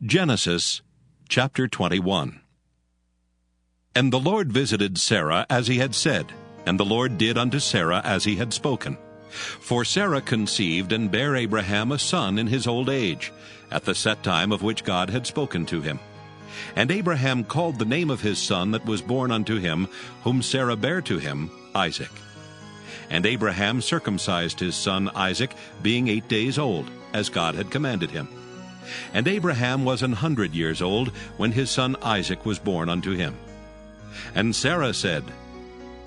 Genesis chapter 21. And the Lord visited Sarah as he had said, and the Lord did unto Sarah as he had spoken. For Sarah conceived and bare Abraham a son in his old age, at the set time of which God had spoken to him. And Abraham called the name of his son that was born unto him, whom Sarah bare to him, Isaac. And Abraham circumcised his son Isaac, being 8 days old, as God had commanded him. And Abraham was 100 years old when his son Isaac was born unto him. And Sarah said,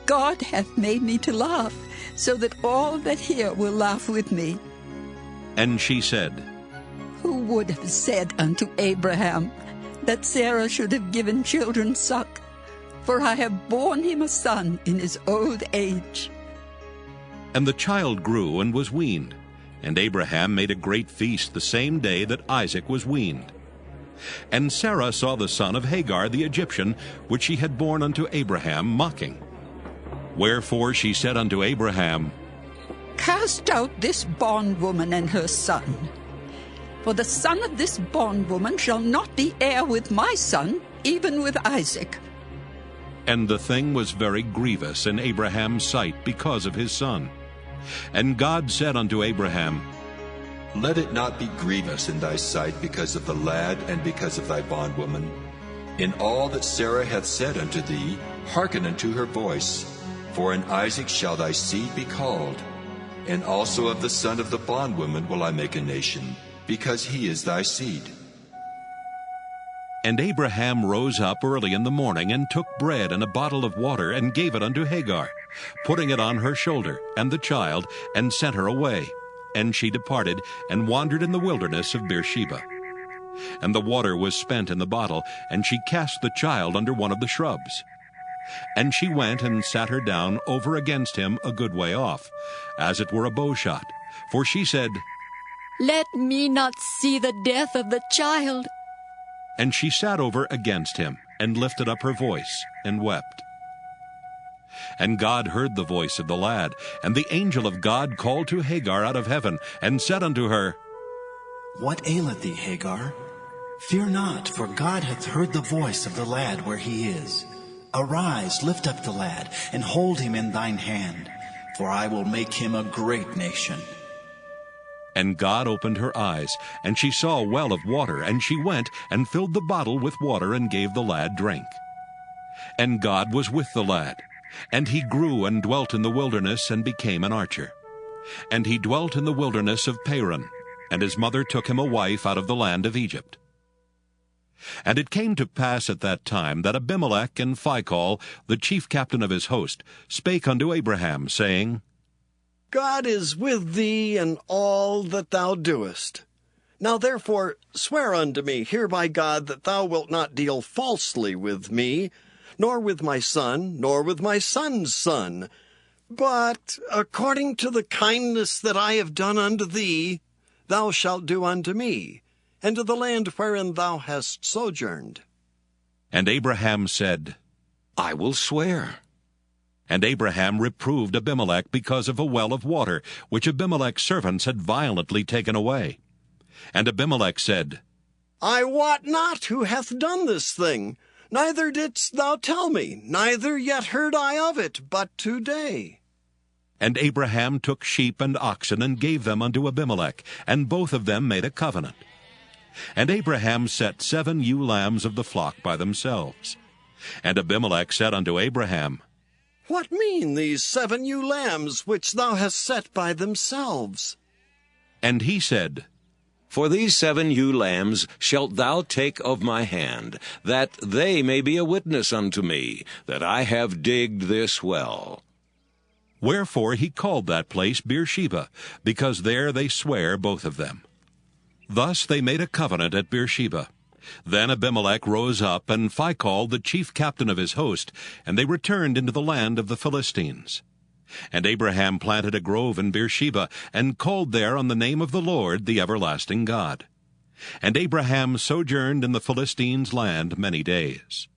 God hath made me to laugh, so that all that hear will laugh with me. And she said, Who would have said unto Abraham that Sarah should have given children suck? For I have borne him a son in his old age. And the child grew and was weaned. And Abraham made a great feast the same day that Isaac was weaned. And Sarah saw the son of Hagar the Egyptian, which she had borne unto Abraham, mocking. Wherefore she said unto Abraham, Cast out this bondwoman and her son. For the son of this bondwoman shall not be heir with my son, even with Isaac. And the thing was very grievous in Abraham's sight because of his son. And God said unto Abraham, Let it not be grievous in thy sight because of the lad and because of thy bondwoman. In all that Sarah hath said unto thee, hearken unto her voice. For in Isaac shall thy seed be called. And also of the son of the bondwoman will I make a nation, because he is thy seed. And Abraham rose up early in the morning, and took bread and a bottle of water, and gave it unto Hagar, putting it on her shoulder, and the child, and sent her away. And she departed, and wandered in the wilderness of Beersheba. And the water was spent in the bottle, and she cast the child under one of the shrubs. And she went and sat her down over against him a good way off, as it were a bowshot. For she said, Let me not see the death of the child. And she sat over against him, and lifted up her voice, and wept. And God heard the voice of the lad, and the angel of God called to Hagar out of heaven, and said unto her, What aileth thee, Hagar? Fear not, for God hath heard the voice of the lad where he is. Arise, lift up the lad, and hold him in thine hand, for I will make him a great nation. And God opened her eyes, and she saw a well of water, and she went and filled the bottle with water, and gave the lad drink. And God was with the lad, and he grew and dwelt in the wilderness, and became an archer. And he dwelt in the wilderness of Paran, and his mother took him a wife out of the land of Egypt. And it came to pass at that time that Abimelech and Phicol, the chief captain of his host, spake unto Abraham, saying, God is with thee in all that thou doest. Now therefore swear unto me here by God that thou wilt not deal falsely with me, nor with my son, nor with my son's son, but according to the kindness that I have done unto thee, thou shalt do unto me, and to the land wherein thou hast sojourned. And Abraham said, I will swear. And Abraham reproved Abimelech because of a well of water, which Abimelech's servants had violently taken away. And Abimelech said, I wot not who hath done this thing, neither didst thou tell me, neither yet heard I of it, but today. And Abraham took sheep and oxen, and gave them unto Abimelech, and both of them made a covenant. And Abraham set 7 ewe lambs of the flock by themselves. And Abimelech said unto Abraham, What mean these 7 ewe lambs which thou hast set by themselves? And he said, For these 7 ewe lambs shalt thou take of my hand, that they may be a witness unto me, that I have digged this well. Wherefore he called that place Beersheba, because there they sware both of them. Thus they made a covenant at Beersheba. Then Abimelech rose up, and Phicol the chief captain of his host, and they returned into the land of the Philistines. And Abraham planted a grove in Beersheba, and called there on the name of the Lord, the everlasting God. And Abraham sojourned in the Philistines' land many days.